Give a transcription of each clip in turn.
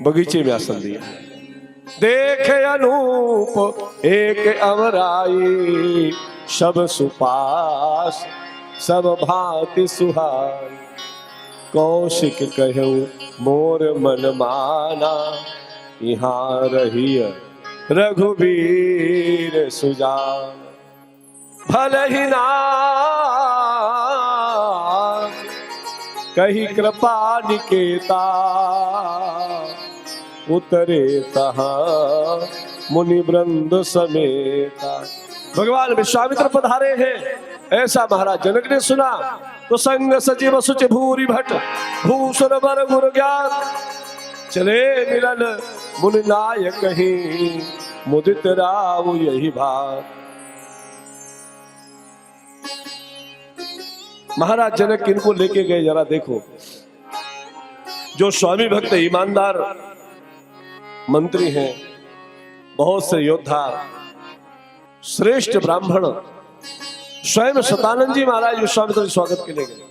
बगीचे में आसन दिया। देखे अनूप एक अवराई, सब सुपास सब भांति सुहाई। कौशिक कहू मोर मन माना, यहाँ रहिय रघुवीर सुजान। भल ही नाथ कही कृपा निकेता, उतरे तहाँ मुनि वृंद समेता। भगवान विश्वामित्र पधारे हैं, ऐसा महाराज जनक ने सुना तो संग सचिव सुच भूरि भट, भूषण वर गुर ज्ञान। चले मिलन मुनि नायक कहीं, मुदित राव यही भाग। महाराज जनक इनको लेके गए, जरा देखो जो स्वामी भक्त ईमानदार मंत्री हैं, बहुत से योद्धा, श्रेष्ठ ब्राह्मण, स्वयं सतानंद जी महाराज विश्वामित्र स्वागत के लिए गए।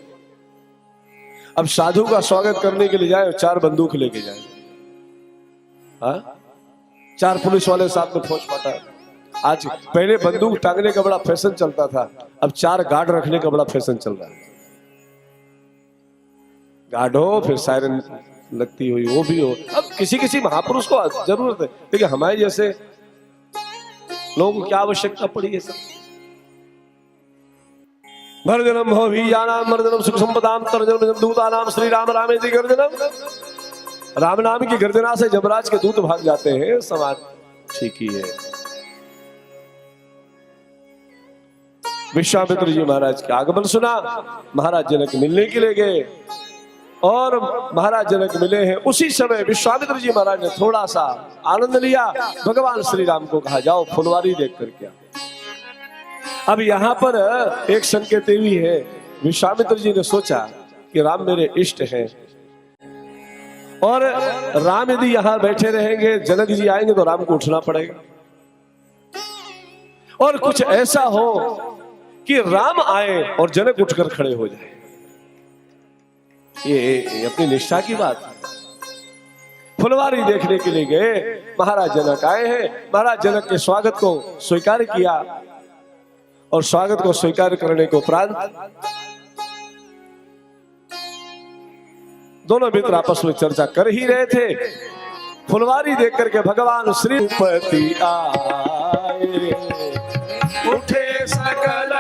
अब साधु का स्वागत करने के लिए जाए, 4 बंदूक लेके जाए, 4 पुलिस वाले साथ में फौज पाटा। आज पहले बंदूक टांगने का बड़ा फैशन चलता था, अब 4 गार्ड रखने का बड़ा फैशन चल रहा है। गार्ड हो, फिर सायरन लगती हुई वो भी हो। अब किसी किसी महापुरुष को जरूरत है, लेकिन हमारे जैसे लोगों को क्या आवश्यकता पड़ी है सब। भरजनम हो भी जाना मर्दनम सुख संपदाम तरजनम दूतानाम श्री राम रामेति गर्जनम। राम नाम की गर्जना से जमराज के दूत भाग जाते हैं, समाज ठीक ही है। विश्वामित्र जी महाराज के आगमन सुना, महाराज जनक मिलने के लिए गए और महाराज जनक मिले हैं। उसी समय विश्वामित्र जी महाराज ने थोड़ा सा आनंद लिया, भगवान श्री राम को कहा जाओ फुलवारी देख करके। अब यहाँ पर एक संकेत भी है, विश्वामित्र जी ने सोचा कि राम मेरे इष्ट हैं और राम यदि यहाँ बैठे रहेंगे, जनक जी आएंगे तो राम को उठना पड़ेगा। और कुछ ऐसा हो कि राम आए और जनक उठकर खड़े हो जाए, ये अपनी निष्ठा की बात है। फुलवारी देखने के लिए गए, महाराज जनक आए हैं। महाराज जनक के स्वागत को स्वीकार किया और स्वागत को स्वीकार करने के उपरांत दोनों मित्र आपस में चर्चा कर ही रहे थे। फुलवारी देख करके भगवान श्रीपति आए, उठे सकल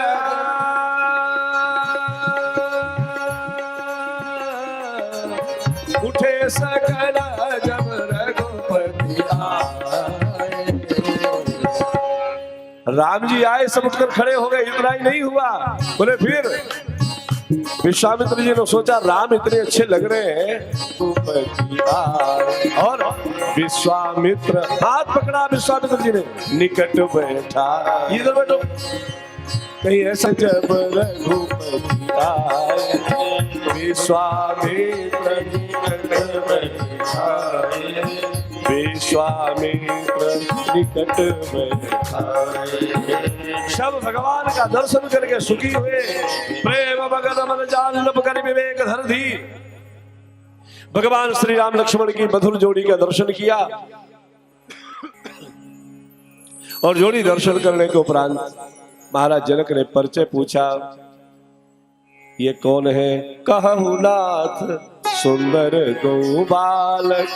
उठे सकल जब रघुपति आए। राम जी आए, सब उठकर खड़े हो गए। इतना ही नहीं हुआ, बोले फिर विश्वामित्र जी ने सोचा राम इतने अच्छे लग रहे हैं, और विश्वामित्र हाथ पकड़ा विश्वामित्र जी ने, निकट बैठा, इधर बैठो। कहीं ऐसा जब रघुपति आए, विश्वामित्र निकट बैठा, विश्वामित्र निकट बैठा। सब भगवान का दर्शन करके सुखी हुए, प्रेम भगत मन जान लप कर विवेक धर धीर। भगवान श्री राम लक्ष्मण की मधुर जोड़ी का दर्शन किया और जोड़ी दर्शन करने के उपरांत महाराज जनक ने परिचय पूछा, ये कौन है? कहु नाथ सुंदर दो बालक।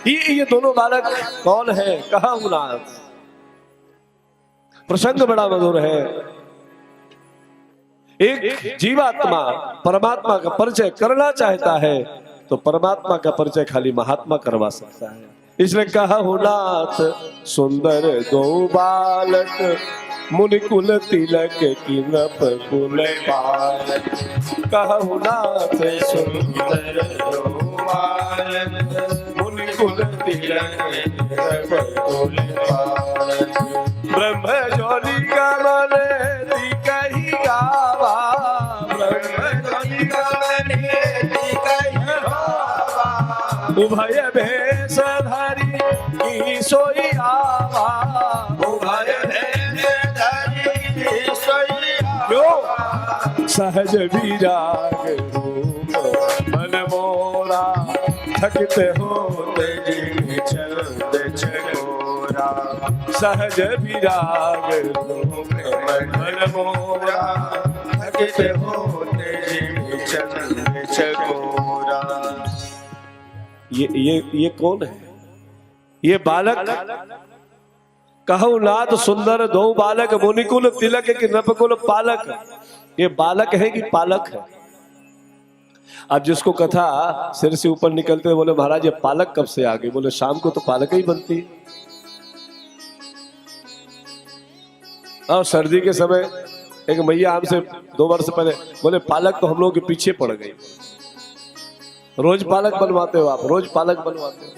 ये दोनों बालक कौन है? कहु नाथ। प्रसंग बड़ा मधुर है। एक जीवात्मा परमात्मा का परिचय करना चाहता है तो परमात्मा का परिचय खाली महात्मा करवा सकता है। इसलिए कहु नाथ सुंदर दो बालक, मुनि कुल तिलक की नप कुल बालक। कहु नाथ सुंदर दो बालक, मुनि कुल तिलक की नप कुल बालक। ब्रह्म ज्योति कमल कही गावा, ब्रह्म ज्योति कमल कही गावा। उभय भेष धरि की सोई आवा, उभय भेष धरि की सोई आवा। सहज विराग रूप मन मोरा, थकते होते जी छंद छकोरा, सहज विराग मन मोरा, थकते होते जी छंद छकोरा। ये कौन है? ये बालक कहु नाथ सुंदर दो बालक, मुनिकुल तिलक कि नृपकुल पालक। ये बालक है कि पालक है? अब जिसको कथा सिर से ऊपर निकलते बोले महाराज ये पालक कब से आ गई? बोले शाम को तो पालक ही बनती है। और सर्दी के समय एक मैया हमसे 2 वर्ष पहले बोले पालक तो हम लोगों के पीछे पड़ गई। रोज पालक बनवाते हो आप, रोज पालक बनवाते हो।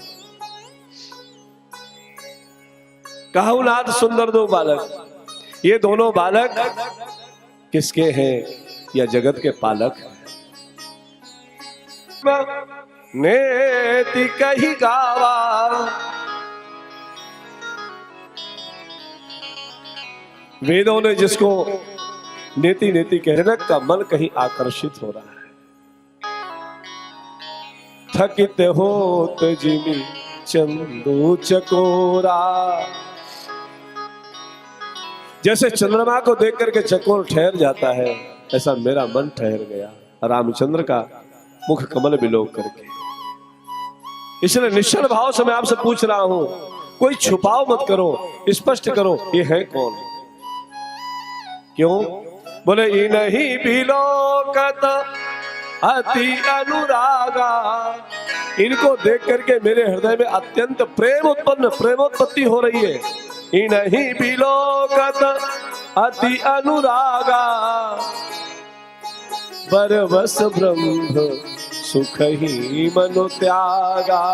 कहु नाथ सुंदर दो बालक, ये दोनों बालक किसके हैं? या जगत के पालक हैं। नेति कही गावा, वेदों ने जिसको नेति नेति कह रहे, का मन कहीं आकर्षित हो रहा है। थकित होत जिमी चंदू चकोरा, जैसे चंद्रमा को देख करके चकोर ठहर जाता है, ऐसा मेरा मन ठहर गया रामचंद्र का मुख कमल बिलोक करके। इसलिए निश्चल भाव से मैं आपसे पूछ रहा हूं, कोई छुपाव मत करो, स्पष्ट करो ये है कौन? क्यों? बोले ये नहीं बिलोकत अति अनुरागा, इनको देख करके मेरे हृदय में अत्यंत प्रेमोत्पत्ति हो रही है। ये नहीं बिलोकत अति अनुरागा, बरवस ब्रह्म सुख ही मनो त्यागा।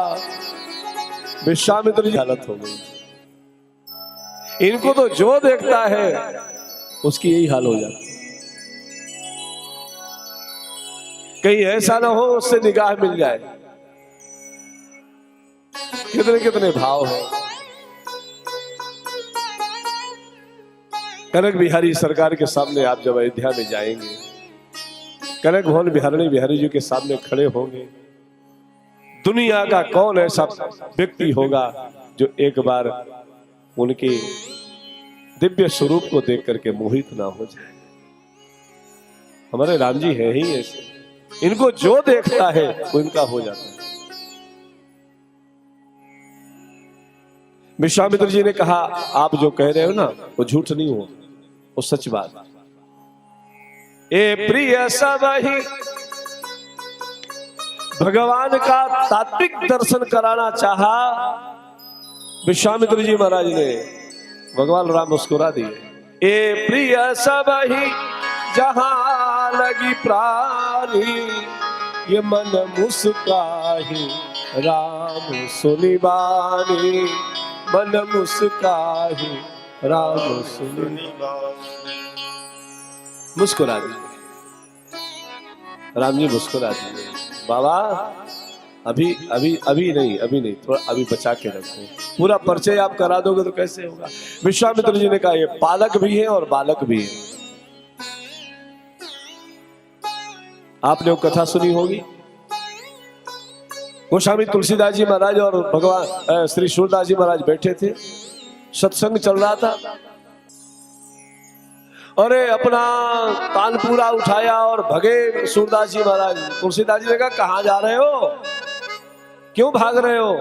विश्वामित्र जी हालत हो गई। इनको तो जो देखता है उसकी यही हाल हो जाती है। कहीं ऐसा ना हो उससे निगाह मिल जाए। कितने कितने भाव है। कनक बिहारी सरकार के सामने आप जब अयोध्या में जाएंगे, कनक भवन बिहारी जी के सामने खड़े होंगे, दुनिया का कौन ऐसा व्यक्ति होगा जो एक बार उनके दिव्य स्वरूप को देख करके मोहित ना हो जाए? हमारे राम जी है ही ऐसे, इनको जो देखता है वो इनका हो जाता है। विश्वामित्र जी ने कहा आप जो कह रहे हो ना वो झूठ नहीं हो, वो सच बात। ए प्रिय सब ही भगवान का तात्विक दर्शन कराना चाहा विश्वामित्र जी महाराज ने, भगवान राम मुस्कुरा दिए। ए प्रिय सब ही जहां लगी प्राणी, ये मन मुस्काही राम सुनी बानी, मन मुस्काही राम सुनी बानी। मुस्कुरा दिए राम जी, मुस्कुरा दिए। बाबा अभी अभी अभी नहीं, थोड़ा अभी बचा के रखो, पूरा परिचय आप करा दोगे तो कैसे होगा। विश्वामित्र जी ने कहा ये पालक भी है और बालक भी है। आपने वो कथा सुनी होगी, गोस्वामी तुलसीदास जी महाराज और भगवान श्री सूरदास जी महाराज बैठे थे, सत्संग चल रहा था। अरे अपना कान पूरा उठाया और भगे सूरदास जी महाराज। तुलसीदास जी ने कहा कहां जा रहे हो, क्यों भाग रहे हो?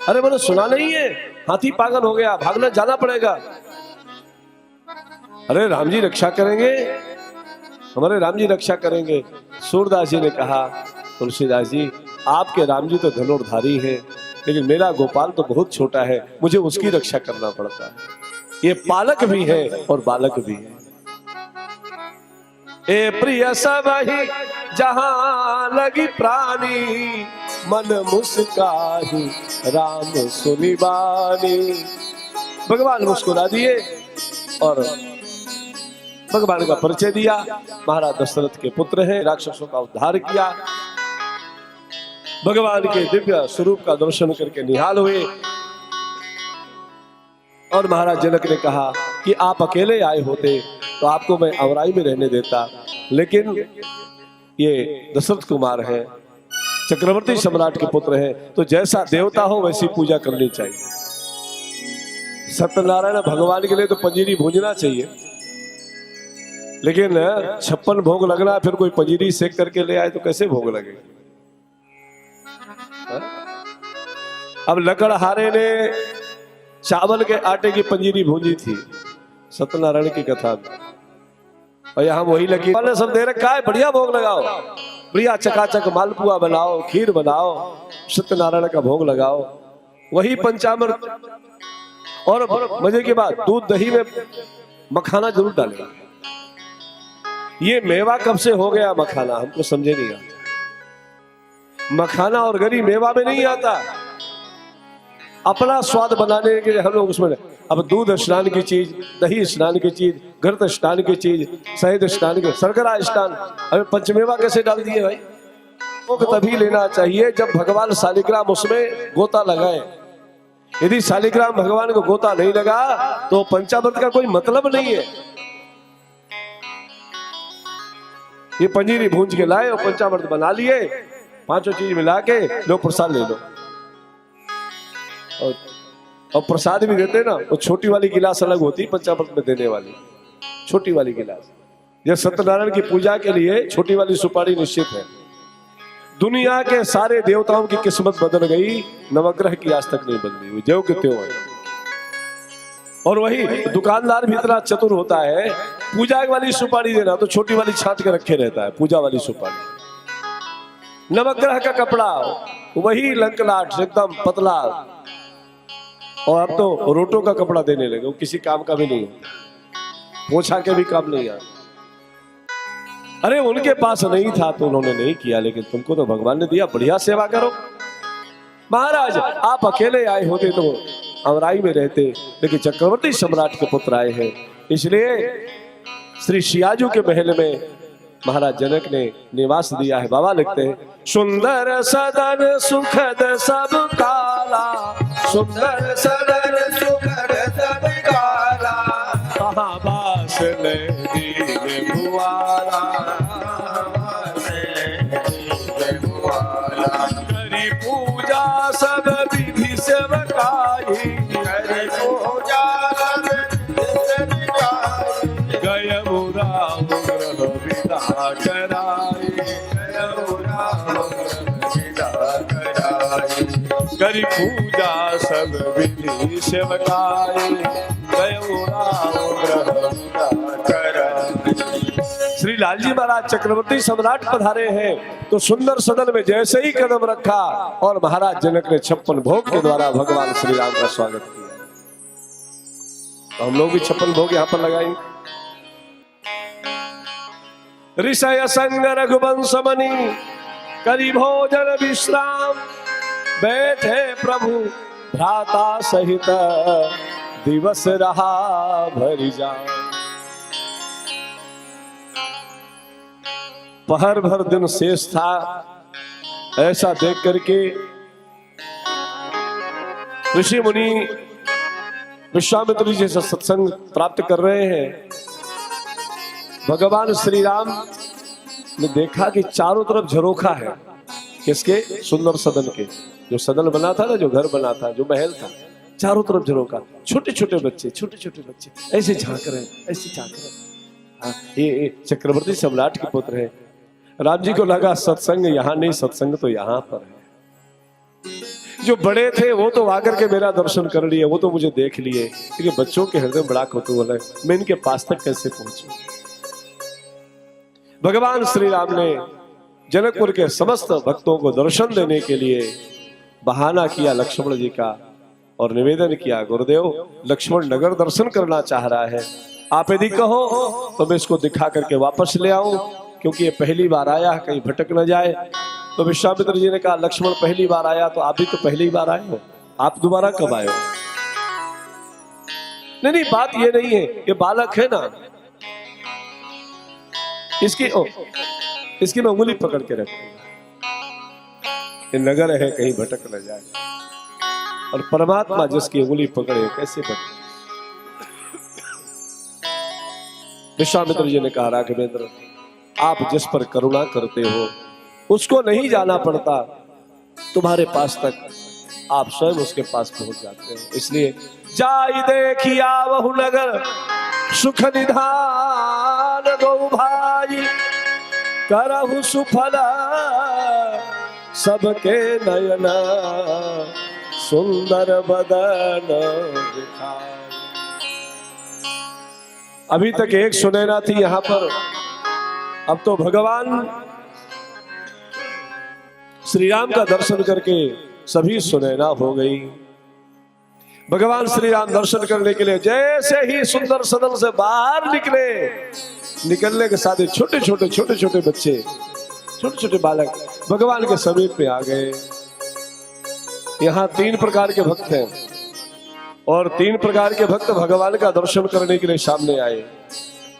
अरे मैंने सुना नहीं है, हाथी पागल हो गया, भागना जाना पड़ेगा। अरे राम जी रक्षा करेंगे, हमारे राम जी रक्षा करेंगे। सूरदास जी ने कहा तुलसीदास जी आपके राम जी तो धनुर्धारी हैं, लेकिन मेरा गोपाल तो बहुत छोटा है, मुझे उसकी रक्षा करना पड़ता है। ये पालक भी है और बालक भी है। ए प्रिय सब ही जहां लगी प्राणी, मन मुस्काही राम सुनी बानी। भगवान मुस्कुरा दिए और भगवान का परिचय दिया। महाराज दशरथ के पुत्र हैं, राक्षसों का उद्धार किया, भगवान के दिव्य स्वरूप का दर्शन करके निहाल हुए। और महाराज जनक ने कहा कि आप अकेले आए होते तो आपको मैं अमराई में रहने देता, लेकिन ये दशरथ कुमार है, चक्रवर्ती सम्राट के पुत्र हैं, तो जैसा देवता हो वैसी पूजा करनी चाहिए। सत्यनारायण भगवान के लिए तो पंजीरी भूंजना चाहिए, लेकिन 56 भोग लगना, फिर कोई पंजीरी सेक करके ले आए तो कैसे भोग लगे? अब लकड़हारे ने चावल के आटे की पंजीरी भूंजी थी सत्यनारायण की कथा में, और यहां वही लगी वाले सब दे रखा है, बढ़िया भोग लगाओ, बढ़िया चकाचक मालपुआ बनाओ, खीर बनाओ, सत्यनारायण का भोग लगाओ, वही पंचामृत। और मजे की बात, दूध दही में मखाना जरूर डालेगा। ये मेवा कब से हो गया मखाना, हमको समझे नहीं आता। मखाना और गरी मेवा में नहीं आता, अपना स्वाद बनाने के लिए हम लोग उसमें, अब दूध स्नान की चीज, दही स्नान की चीज, घृत स्नान की चीज, शहद स्नान की, शर्करा स्नान, अबे पंचमेवा कैसे डाल दिए भाई? वो तभी लेना चाहिए जब भगवान शालिग्राम उसमें गोता लगाए। यदि शालिग्राम भगवान को गोता नहीं लगा तो पंचामृत का कोई मतलब नहीं है। ये पंजीरी भूंज के लाए और पंचामृत बना लिए, पांचों चीज मिला के लो प्रसाद ले लो। और प्रसाद भी देते ना, वो छोटी वाली गिलास अलग होती है पंचामृत में देने वाली, छोटी वाली गिलास। ये सत्यनारायण की पूजा के लिए छोटी वाली सुपारी निश्चित है। दुनिया के सारे देवताओं की किस्मत बदल गई, नवग्रह की आज तक नहीं बदली हुई, ज्यों के त्यों है। और वही दुकानदार भी इतना चतुर होता है, पूजा वाली सुपारी देना तो छोटी वाली छांट के रखे रहता है, पूजा वाली सुपारी। नवग्रह का कपड़ा वही लंकलाट एकदम पतला, और अब तो रोटो का कपड़ा देने लगे, वो किसी काम का भी नहीं है, पोछा के भी काम नहीं है। अरे उनके पास नहीं था तो उन्होंने नहीं किया, लेकिन तुमको तो भगवान ने दिया, बढ़िया सेवा करो। महाराज आप अकेले आए होते तो अमराई में रहते, लेकिन चक्रवर्ती सम्राट के पुत्र आए हैं, इसलिए श्री सियाजू के महल में महाराज जनक ने निवास दिया है। बाबा लिखते हैं, सुंदर सदन सुखद सब काला, सुंदर सदन सुखद सब काला, कहाँ बास ले दीन भुआला, करी पूजा सब विधि सेवकाई, करी पूजा गय मुराम ग्रह विदा कराई, करी पूजा सब विधि सेवकाई, गय मुराम ग्रह विदा कराई। श्री लालजी महाराज चक्रवर्ती सम्राट पधारे हैं, तो सुंदर सदन में जैसे ही कदम रखा और महाराज जनक ने 56 भोग के द्वारा भगवान श्री राम का स्वागत किया। तो हम लोग भी 56 भोग यहां पर लगाएंगे। ऋषय संग रघुवंश मणि करी भोजन विश्राम, बैठे प्रभु भ्राता सहित दिवस रहा भरि जाम। पहर भर दिन शेष था, ऐसा देख करके ऋषि मुनि विश्वामित्र जी से सत्संग प्राप्त कर रहे हैं। भगवान श्री राम ने देखा कि चारों तरफ झरोखा है, किसके? सुंदर सदन के। जो सदन बना था ना, जो घर बना था, जो महल था, चारों तरफ झरोखा, छोटे छोटे बच्चे ऐसे झांक रहे, ऐसे झांक रहे। ये चक्रवर्ती सम्राट के पुत्र है। राम जी को लगा सत्संग यहाँ नहीं, सत्संग तो यहाँ पर है। जो बड़े थे वो तो आकर के मेरा दर्शन कर लिए, वो तो मुझे देख लिए, लेकिन बच्चों के हृदय में बड़ा कौतूहल है, मैं इनके पास तक कैसे पहुंचूं। भगवान श्री राम ने जनकपुर के समस्त भक्तों को दर्शन देने के लिए बहाना किया लक्ष्मण जी का, और निवेदन किया, गुरुदेव लक्ष्मण नगर दर्शन करना चाह रहा है, आप यदि कहो तो मैं इसको दिखा करके वापस ले आऊं, क्योंकि ये पहली बार आया है, कहीं भटक न जाए। तो विश्वामित्र जी ने कहा, लक्ष्मण पहली बार आया तो आप भी तो पहली बार आए हो, आप दोबारा कब आए हो? नहीं, बात ये नहीं है, ये बालक है ना, इसकी मैं उंगली पकड़ के रखूंगा, ये नगर है, कहीं भटक न जाए। और परमात्मा जिसकी उंगली पकड़े कैसे भटके? विश्वामित्र जी ने कहा, राघवेंद्र आप जिस पर करुणा करते हो उसको नहीं जाना पड़ता, तुम्हारे पास तक आप स्वयं उसके पास पहुंच जाते हैं। इसलिए जाई देखिया वहु नगर सुख निधान दो भाई, करहु सुफल सबके नयन सुंदर बदन दिखाई। अभी तक एक सुनैना थी यहां पर, अब तो भगवान श्री राम का दर्शन करके सभी सुनैना हो गई। भगवान श्री राम दर्शन करने के लिए जैसे ही सुंदर सदन से बाहर निकलने के साथ ही छोटे छोटे बच्चे, छोटे छोटे बालक भगवान के समीप में आ गए। यहाँ 3 प्रकार के भक्त हैं और 3 प्रकार के भक्त भगवान का दर्शन करने के लिए सामने आए।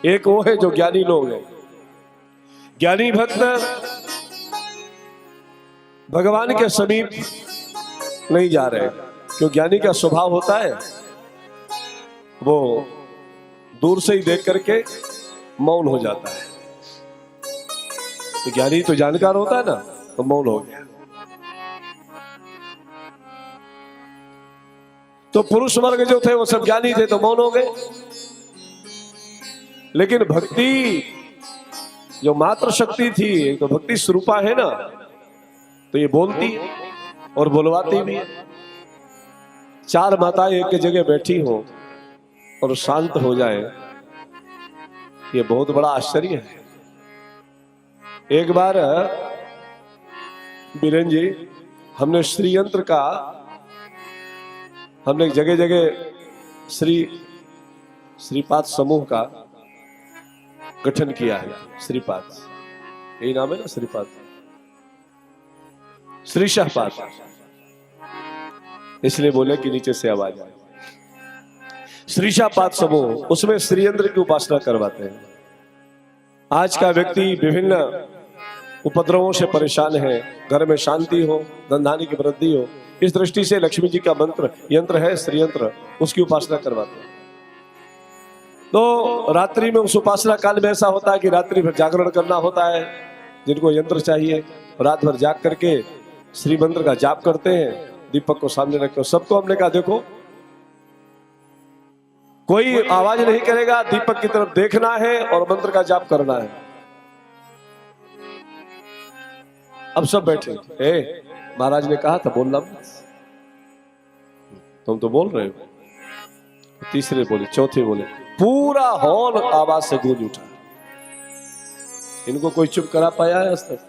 एक वो है जो ज्ञानी लोग हैं। ज्ञानी भक्त भगवान के समीप नहीं जा रहे, क्यों? ज्ञानी का स्वभाव होता है वो दूर से ही देख करके मौन हो जाता है। तो ज्ञानी तो जानकार होता है ना, तो मौन हो गया। तो पुरुष वर्ग जो थे वो सब ज्ञानी थे तो मौन हो गए। लेकिन भक्ति जो मात्र शक्ति थी, तो भक्ति स्वरूपा है ना, तो ये बोलती है और बुलवाती भी है। 4 माताएं एक जगह बैठी हो और शांत हो जाए, ये बहुत बड़ा आश्चर्य है। एक बार बीरेन जी, हमने श्री यंत्र का, हमने जगह जगह श्रीपाद समूह का गठन किया है। श्रीपाद यही नाम है ना, श्रीपाद, श्री शाहपाद, इसलिए बोले कि नीचे से आवाज आए। श्री शाहपाद समूह, उसमें श्रीयंत्र की उपासना करवाते हैं। आज का व्यक्ति विभिन्न उपद्रवों से परेशान है, घर में शांति हो, धनधान्य की वृद्धि हो, इस दृष्टि से लक्ष्मी जी का मंत्र यंत्र है श्रीयंत्र, उसकी उपासना करवाते हैं। तो रात्रि में उस उपासना काल में ऐसा होता है कि रात्रि भर जागरण करना होता है। जिनको यंत्र चाहिए रात भर जाग करके श्री मंत्र का जाप करते हैं, दीपक को सामने रखकर। सबको हमने कहा देखो, कोई आवाज नहीं करेगा, दीपक की तरफ देखना है और मंत्र का जाप करना है। अब सब बैठे, महाराज ने कहा था बोलना, तुम तो बोल रहे हो। तीसरे बोले, चौथे बोले, पूरा हॉल आवाज से गूंज उठा। इनको कोई चुप करा पाया है आज तक?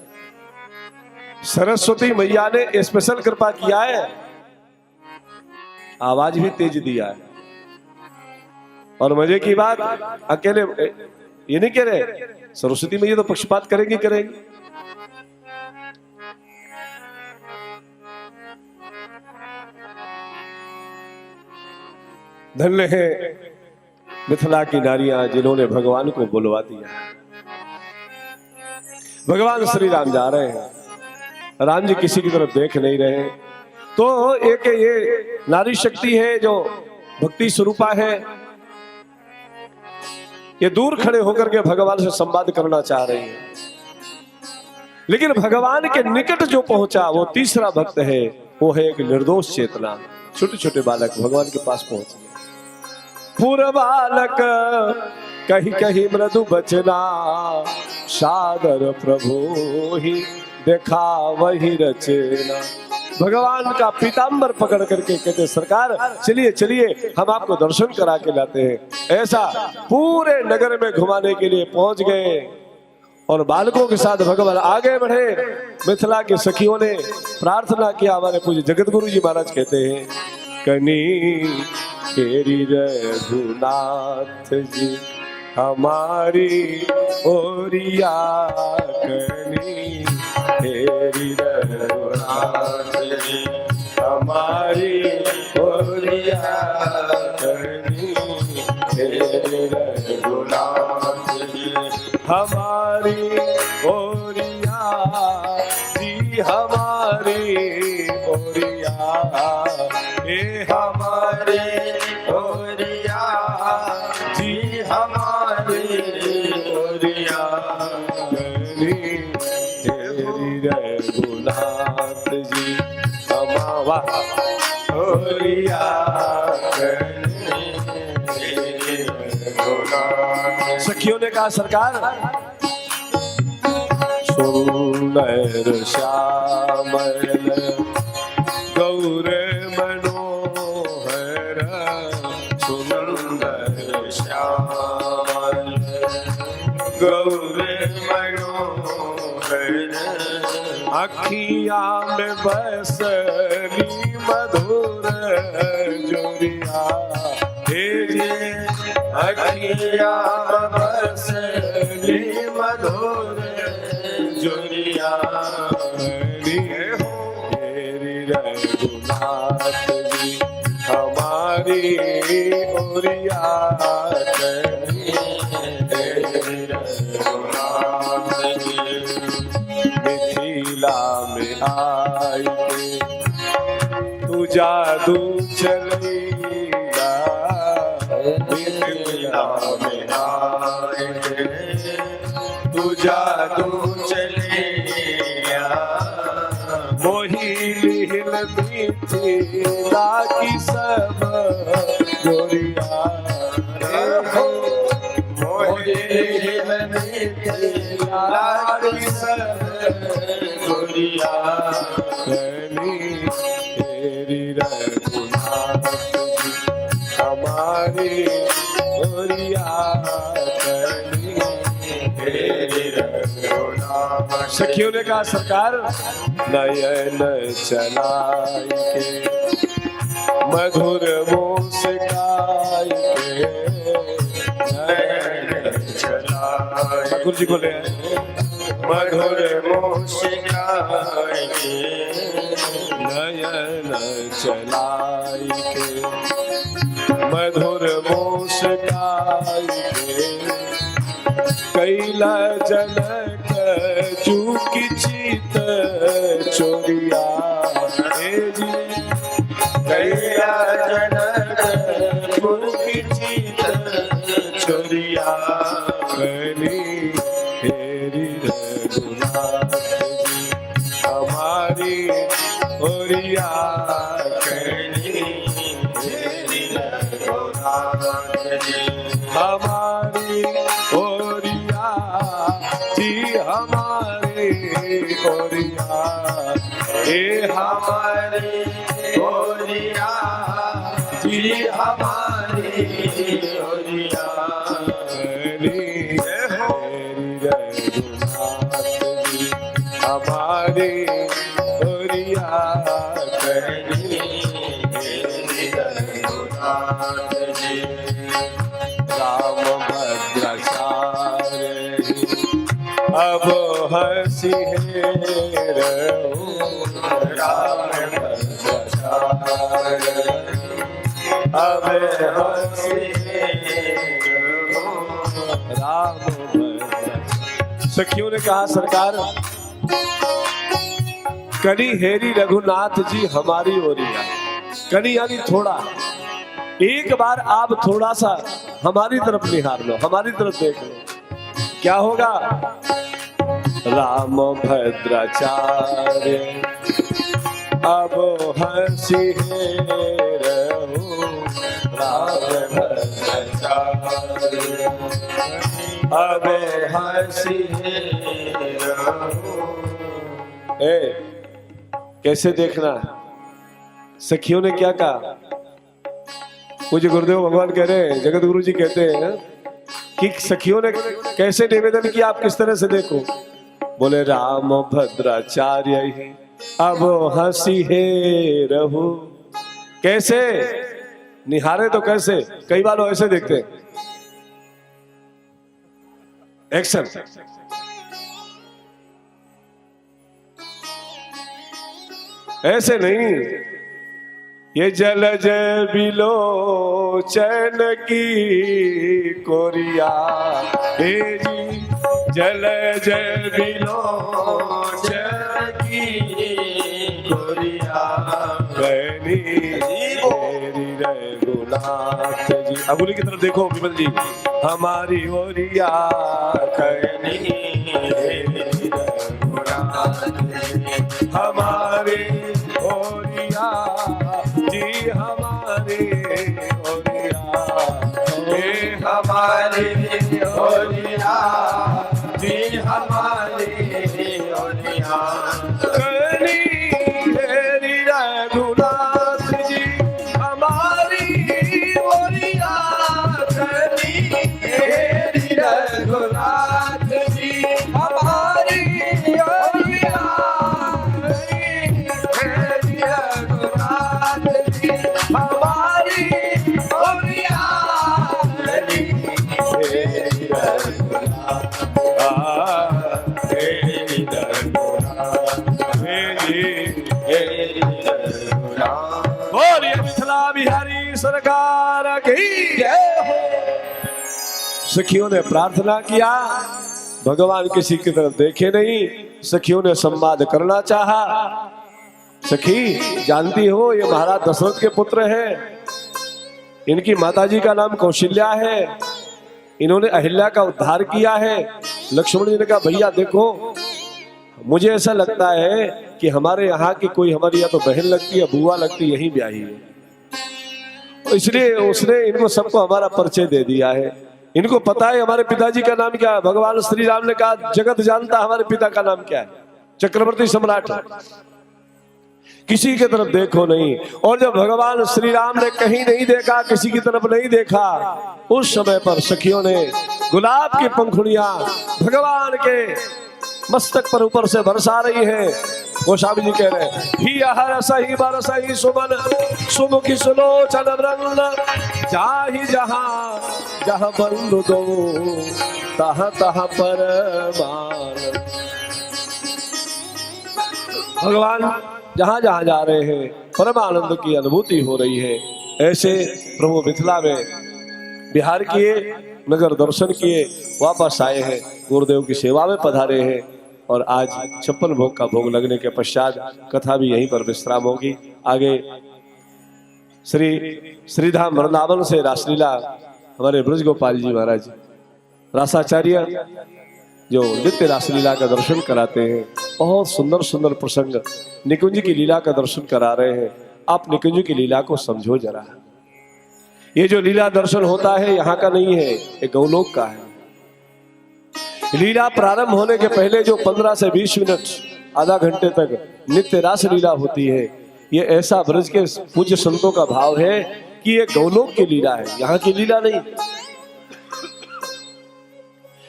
सरस्वती मैया ने स्पेशल कृपा किया है, आवाज भी तेज दिया है। और मजे की बात, अकेले ये नहीं कह रहे सरस्वती मैया तो पक्षपात करेंगी। धन्य है मिथिला की नारियां जिन्होंने भगवान को बुलवा दिया। भगवान श्री राम जा रहे हैं, राम जी किसी की तरफ देख नहीं रहे। तो एक ये नारी शक्ति है जो भक्ति स्वरूपा है, ये दूर खड़े होकर के भगवान से संवाद करना चाह रही है। लेकिन भगवान के निकट जो पहुंचा वो तीसरा भक्त है, वो है एक निर्दोष चेतना। छोटे छोटे बालक भगवान के पास पहुंच गए। पूरा बालक कहीं कहीं मृदु बचना, सादर प्रभु ही देखा वही रचना। भगवान का पीतांबर पकड़ करके कहते सरकार चलिए चलिए हम आपको दर्शन करा के लाते हैं। ऐसा पूरे नगर में घुमाने के लिए पहुंच गए और बालकों के साथ भगवान आगे बढ़े। मिथिला के सखियों ने प्रार्थना किया। हमारे पूज्य जगत गुरु जी महाराज कहते हैं, कनी तेरी रघुनाथ जी हमारी ओरिया, कनी तेरी रघुनाथ जी हमारी ओरिया, कनी तेरी रघुनाथ जी हमारी ओरिया, जी हमारी ओरिया, ए हमारी ओरिया, जी हमारी ओरिया, तेरी वाह। ओरिया सखियों ने कहा सरकार सुंदर श्यामल गौर मनोहर सुंदर श्यामल गौर मनोहर अखिया में बसली मधुर जोरिया हे जे अखिया बसली मधुर जोरिया मेरी रघुनाथ जी हमारी ओरिया मिथिला में आई तू जादू चलेगा मिथिला में आए तू जादू चलेगा मोही लिहिल मिथिला की सब गोरिया मोहे मिथिला की सब गोरिया तेरी रघुनाथ जी हमारी गोरिया सखियों ने कहा सरकार नयन चलाई के मधुर मुस्काई के ठाकुर जी बोले मधुर मुस्काई नयन चलाई के मधुर मुस्काई के कैला जनक चूकी चित चोरिया हे जी कैला जनक चूकी चित चोरिया कैली हेरी रघुनाथ जी हमारी ओरिया कैली हेरी रघुनाथ जी हमारी ओरिया जी हमारी ओरिया हे हमारी ओरिया जी हमारी ओरिया हमारी ओरिया राम भद्राचार्य अब हंसी है राम भद्राचार्य अब हंसी राम सखियों ने कहा सरकार कनी हेरी रघुनाथ जी हमारी ओरिया कनी यानी थोड़ा एक बार आप थोड़ा सा हमारी तरफ निहार लो हमारी तरफ देख लो क्या होगा राम भद्राचार्य अब हंसी है रहो राम भद्राचार्य अब हंसी ए कैसे देखना सखियों ने क्या कहा मुझे गुरुदेव भगवान कह रहे हैं जगत गुरु जी कहते हैं कि सखियों ने कैसे निवेदन किया आप किस तरह से देखो बोले राम भद्राचार्य ही अब हंसी है रहो कैसे निहारे तो कैसे कई बार वो ऐसे देखते एक्शन ऐसे नहीं ये जलज बिलोचन की कोरिया हे जी जलज बिलोचन की कोरिया कहनी तेरी रघुनाथ जी अबुली की तरफ देखो विमल जी हमारी ओरिया कहनी तेरी रघुनाथ जी हमारी ओरिया जी हमारी ओरिया हे हमारी ओरिया जी हमारी ओरिया कनी तेरी रघुनाथ जी हमारी ओरिया कनी तेरी रघुनाथ जी हमारी ओरिया तेरी रघुनाथ जी हमारी ओरिया तेरी रघुनाथ तेरी रघुनाथ तेरी रघुनाथ बोलिए मिथिला बिहारी सरकार की जय हो। सखियों ने प्रार्थना किया, भगवान किसी की तरफ देखे नहीं। सखियों ने संवाद करना चाहा। सखी जानती हो ये महाराज दशरथ के पुत्र हैं, इनकी माताजी का नाम कौशल्या है, इन्होंने अहिल्या का उद्धार किया है। लक्ष्मण जी ने कहा भैया देखो मुझे ऐसा लगता है कि हमारे यहाँ की कोई हमारी या तो बहन लगती है बुआ लगती है, यही ब्याही है। इसलिए उसने इनको सबको हमारा परिचय दे दिया है। इनको पता है हमारे पिताजी का नाम क्या है। भगवान श्री राम ने कहा जगत जानता हमारे पिता का नाम क्या है, चक्रवर्ती सम्राट है, किसी की तरफ देखो नहीं। और जब भगवान श्री राम ने कहीं नहीं देखा, किसी की तरफ नहीं देखा, उस समय पर सखियों ने गुलाब की पंखुड़ियां भगवान के मस्तक पर ऊपर से बरसा रही है। गोस्वामी जी कह रहे हैं ही हरसहि बरसहि सुमन सुमुखी सुलोचन वृंद जाहि जहां जहां बंधु दो तहां तहां परमान। भगवान जहां जहां जा रहे हैं परमानंद की अनुभूति हो रही है। ऐसे प्रभु मिथिला में बिहार किए, नगर दर्शन किए, वापस आए हैं, गुरुदेव की सेवा में पधारे हैं। और आज 56 भोग का भोग लगने के पश्चात कथा भी यहीं पर विश्राम होगी। आगे श्रीधाम वृंदावन से रासलीला हमारे ब्रज गोपाल जी महाराज रासाचार्य जो नित्य रासलीला का दर्शन कराते हैं, बहुत सुंदर सुंदर प्रसंग निकुंज की लीला का दर्शन करा रहे हैं। आप निकुंज की लीला को समझो जरा। ये जो लीला दर्शन होता है यहाँ का नहीं है, ये गौलोक का है। लीला प्रारंभ होने के पहले जो 15 से 20 मिनट आधा घंटे तक नित्य रास लीला होती है, ये ऐसा ब्रज के पूज्य संतों का भाव है कि ये गौलोक की लीला है, यहाँ की लीला नहीं।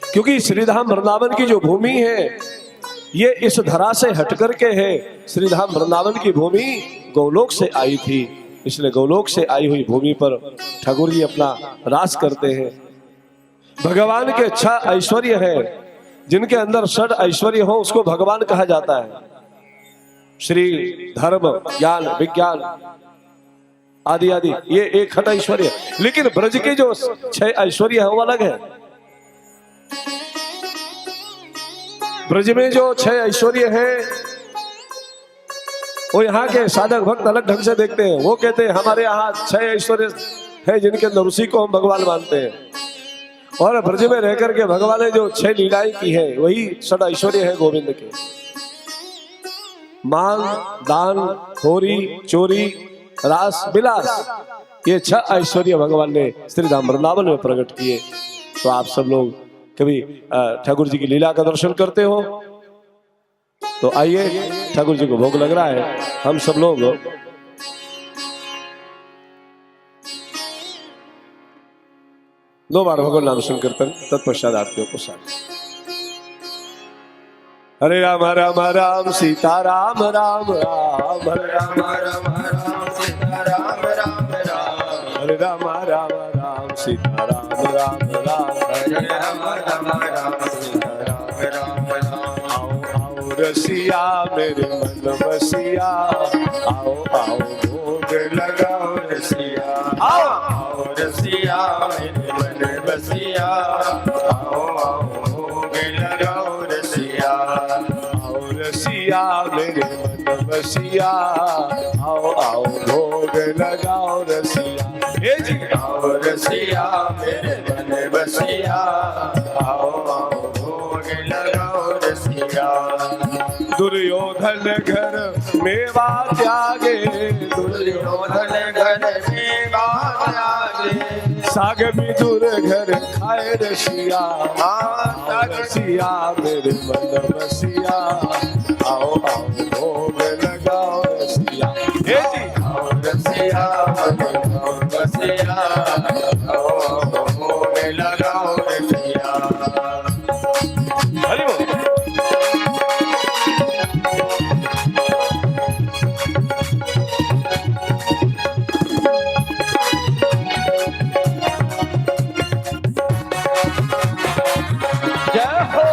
क्योंकि श्रीधाम वृंदावन की जो भूमि है ये इस धरा से हटकर के है। श्रीधाम वृंदावन की भूमि गौलोक से आई थी, इसलिए गौलोक से आई हुई भूमि पर ठाकुर जी अपना रास करते हैं। भगवान के 6 ऐश्वर्य है, जिनके अंदर 6 ऐश्वर्य हो उसको भगवान कहा जाता है। श्री धर्म ज्ञान विज्ञान आदि आदि ये एक खट ऐश्वर्य। लेकिन ब्रज के जो 6 ऐश्वर्य है वो अलग है। ब्रज में जो 6 ऐश्वर्य है वो यहाँ के साधक भक्त अलग ढंग से देखते हैं। वो कहते हैं हमारे यहाँ 6 ऐश्वर्य है जिनके अंदर उसी को हम भगवान मानते हैं। और ब्रज में रहकर के भगवान ने जो 6 लीलाएं की है वही 6 ऐश्वर्य है गोविंद के। मान दान होरी चोरी रास विलास, ये 6 ऐश्वर्य भगवान ने श्रीधाम वृंदावन में प्रकट किए। तो आप सब लोग कभी ठाकुर जी की लीला का दर्शन करते हो तो आइए, ठाकुर जी को भोग लग रहा है। हम सब लोग दो बार भगवान नाम संकीर्तन तत्पश्चात आरती को साथ। हरे राम राम राम सीता राम राम राम, हरे राम राम राम सीता राम राम राम, हरे राम राम राम सीता राम राम राम, हरे राम राम राम सीता राम राम राम। आओ आओ रसिया मेरे मन बसिया, आओ आओ भोग लगाओ रसिया, आओ आओ रसिया मेरे मन बसिया, आओ आओ भोग लगाओ रसिया, आओ रसिया मेरे मन बसिया, आओ आओ भोग लगाओ रसिया। हे जी आओ रसिया मेरे मन बसिया, आओ आओ भोग लगाओ रसिया। दुर्योधन घर मेवा त्यागे दुर्योधन घर मेवा त्यागे साग विदुर घर खाए रसिया रसिया मेरे मन बसिया आओ आओ भोग लगाओ रसिया हे जी आओ रसिया आओ रसिया आओ भोग लगाओ रसिया हरि बोल जय हो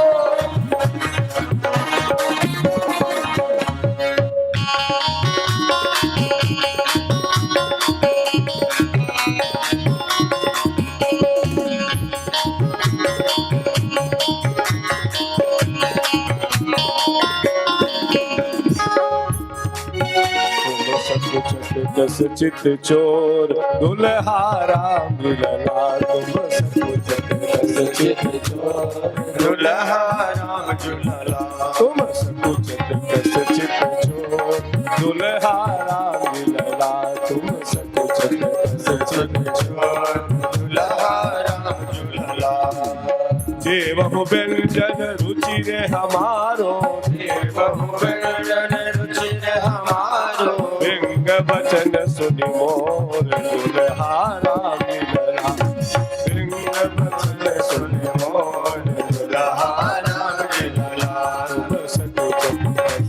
दस चित चोर दुल्हारा मिलना तुम सकुच दस चित चोर दुल्हा राम दुल्हा तुम सकुच दस चित चोर दुल्हारा मिलना तुम सकुच दस चित चोर दुल्हा राम दुल्हा देवहु व्यंजन रुचि रे हमारो बहु व्यंजन रुचि हमारो व्यंग वचन सुनि मोर दुल्हारा मिलना व्यंग वचन सुनि मोर दुल्हा राम दुल्हा तुम सकुच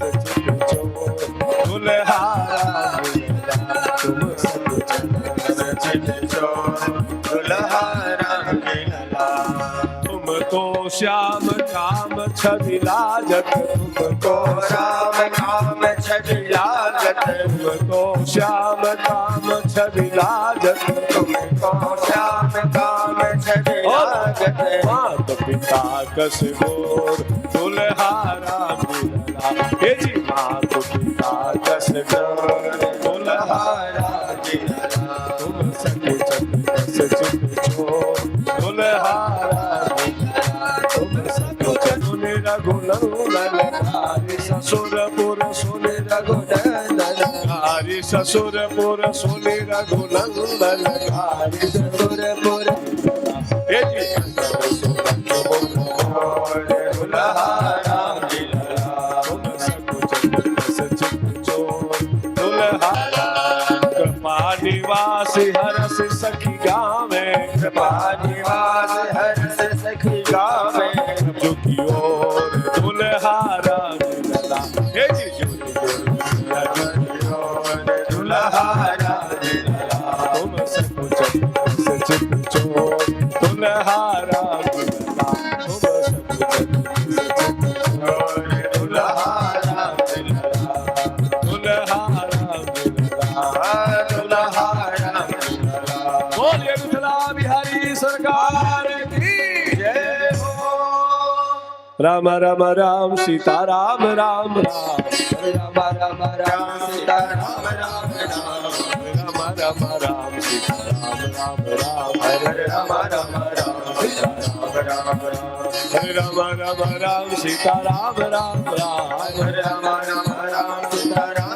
दस चित चोर दुल्हारा मिलना तुम सकुच दस चित चोर दुल्हा राम दुल्हा तुम तो श्याम काम छवि लाजत तुम तो राम नाम छबिला जत तुम तो श्याम काम छवि लाजत तुमको श्याम काम छबिला जत मात पिता कस गोर दुल्हारा मिलना हे जी मात पिता कस गोर दुल्हारा दुल्हा तुम सकुच दस चित चोर दुल्हारा तुम सकुच सुनि रघुनंदन हरि ससुरपुर सुनि रघुनंदन हरि ससुरपुर सुनि रघुनंदन हरि सुरपुर हे जी दुल्हा राम दुल्हा तुम सकुच दस चित चोर दुल्हारा कृपा निवासी हरस सखी गावे कृपा निवास हर्ष सखी गावे जुगी और दुल्हारा मिलना हे जी जुगी दुल्हा राम दुल्हा तुम सकुच दस चित चोर दुल्हारा मिलना तुम सकुच दस चित चोर दुल्हा राम दुल्हा दुल्हारा मिलना दुल्हा राम दुल्हा बोलिए मिथिला बिहारी सरकार की जय हो राम राम राम सीता राम राम राम राम राम राम सीता राम राम राम राम राम राम सीता राम राम राम हरे राम राम राम सीता राम राम राम हरे राम राम राम सीता राम राम राम हरे राम राम राम सीता राम राम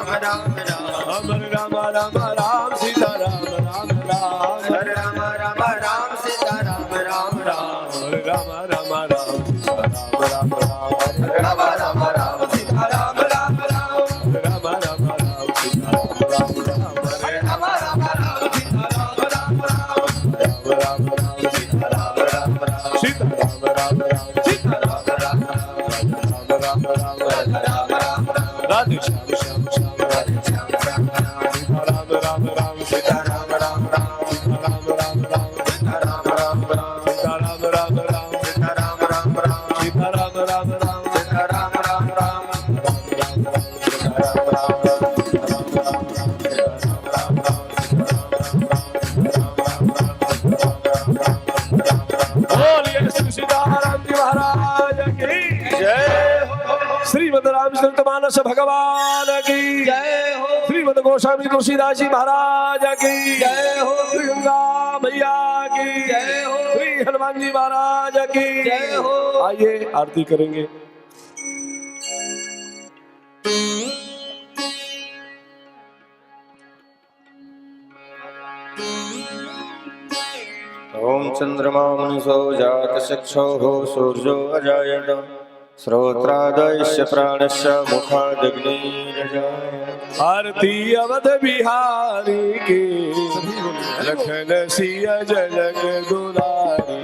राम हरे राम राम राम सीता राम राम राम हरे राम राम राम सीता राम राम राम हरे राम राम राम सीता राम राम राम हरे राम राम राम सीता राम राम राम हरे राम राम राम सीता राम राम राम हरे राम राम राम सीता राम राम राम राम राम राम सीता राम राम राम सीता राम राम राम सीता राम राम राम राम राम राम राम राम राम राधे श्याम श्याम श्याम राधे श्याम श्याम राम सीता राम राम राम सीता सीता राम राम राम सीता राम राम राम सीता राम राम राम सीता राम राम राम सीता राम राम राम सीता राम राम राम सीता राम राम राम बोलिए श्री सीताराम जी महाराज की जय हो श्रीमद रामचरितमानस भगवान की जय हो श्रीमद गोस्वामी तुलसीदास जी महाराज की जय हो श्री गंगा मैया की जय हो श्री हनुमान जी महाराज की जय हो आइए आरती करेंगे ओम चंद्रमा मुनिसो जात चक्षुः सूर्यो अजायत श्रोत्रादयस्य प्राणस्य मुखादग्निरजायत। आरती अवध बिहारी की लखन सिया जनक दुलारी।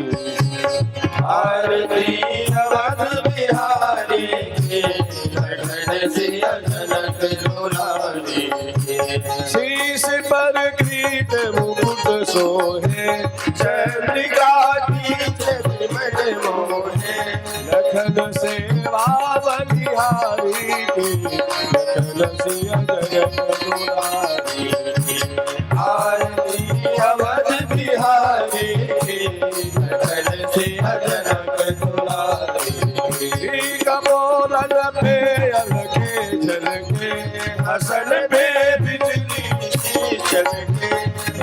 आरती अवध बिहारी की लखन सिया जनक दुलारी। शीश पर किरीट मुकुट सोहे चंद्रिका की मन मोहे। लखन सेवा बलिहारी की लखन सिया जनक दुलारी। आरती अवध बिहारी की लखन सिया जनक दुलारी। कमोदन पे अलके झलके हसन पे बिजली चलके।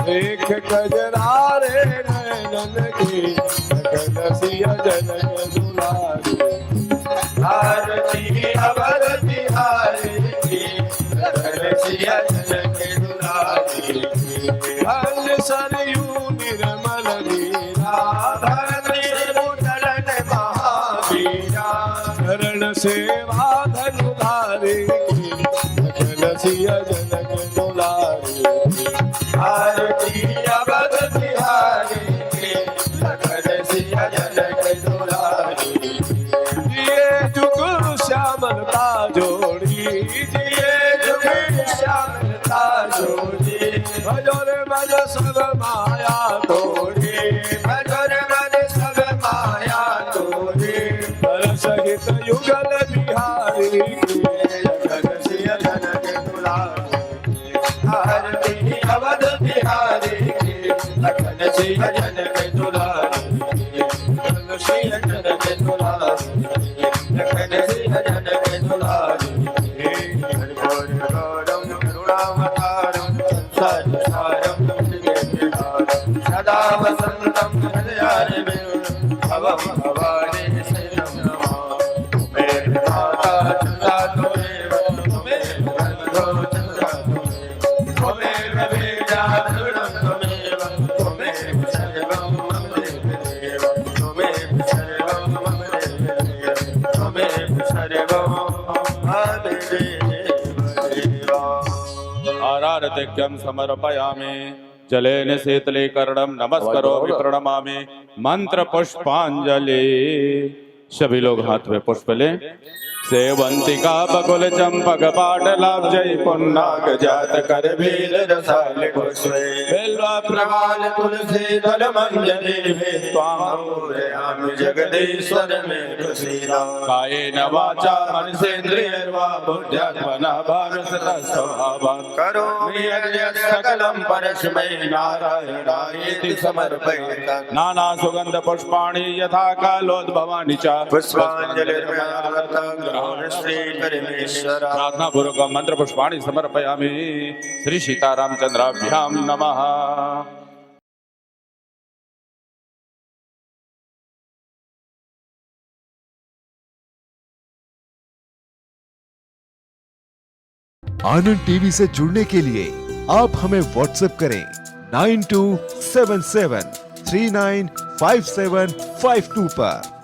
एक गजरारे नैनन की लखन सिया जनक दुलारी। आरती अवध बिहारी की लखन सिया जनक दुलारी। धन सरयू निर्मल नीरा धरती मुदलन महावीरा। शरण सेवा धनुधारी की लखन सिया जनक दुलारी। आरती अवध बिहारी की लखन सिया जनक दुलारी। ये जुगुल श्यामलता जोड़ी जिए जुग श्यामलता जोड़ी। भजोर मन सब माया तोड़ी भजर मन सब माया तोड़ी। पर सहित युगल बिहारी की लखन सिया जनक दुलारी। आरती अवध बिहारी की लखन सिया जनक दुलारी। लखन सिया जनक दुलारी। लखन सिया जनक दुलारी। हरि बोल गौरम करुणावतारम संसारसारम जगद्धारम। सदा वसंतम हृदयारविंदं भवं भवानी शरणं नमामि। मेरे माता चंदा त्वमेव त्वमेव बन्धो चंदा त्वमेव त्वमेव वेदा दृढं त्वमेव त्वमेव सर्वं मम देवदेव त्वमेव सर्वं मम देवदेव त्वमेव सर्वं मम देवदेव। आराधत्यं समर्पयामि जलेन शीतले कर्णम नमस्करोमि प्रणमामि मंत्र पुष्पांजलि। सभी लोग हाथ में पुष्प लें। सेवंतिका बकुल चंपक पाटलाभ जय पुन्नाग जात कर भील रसाल पुष्पे। बिल्वा प्रवाल तुलसी दल मंजरी स्वाम जगदीश्वर में प्रसीदा। कायेन वाचा मनसेन्द्रियर्वा बुद्ध्यात्मना भानुसतस्वभावात् करोमि यज्ञं सकलं परस्मै नारायणायेति समर्पयेत्। नाना सुगंध पुष्पाणि यथा कालोद्भवानि च पुष्पांजलिर्मया श्री परमेश्वर। प्रार्थना पूर्वक मंत्र पुष्पाणि समर्पयामि। श्री सीतारामचंद्राभ्याम नमः। आनंद टीवी से जुड़ने के लिए आप हमें व्हाट्सएप करें 9277395752 पर।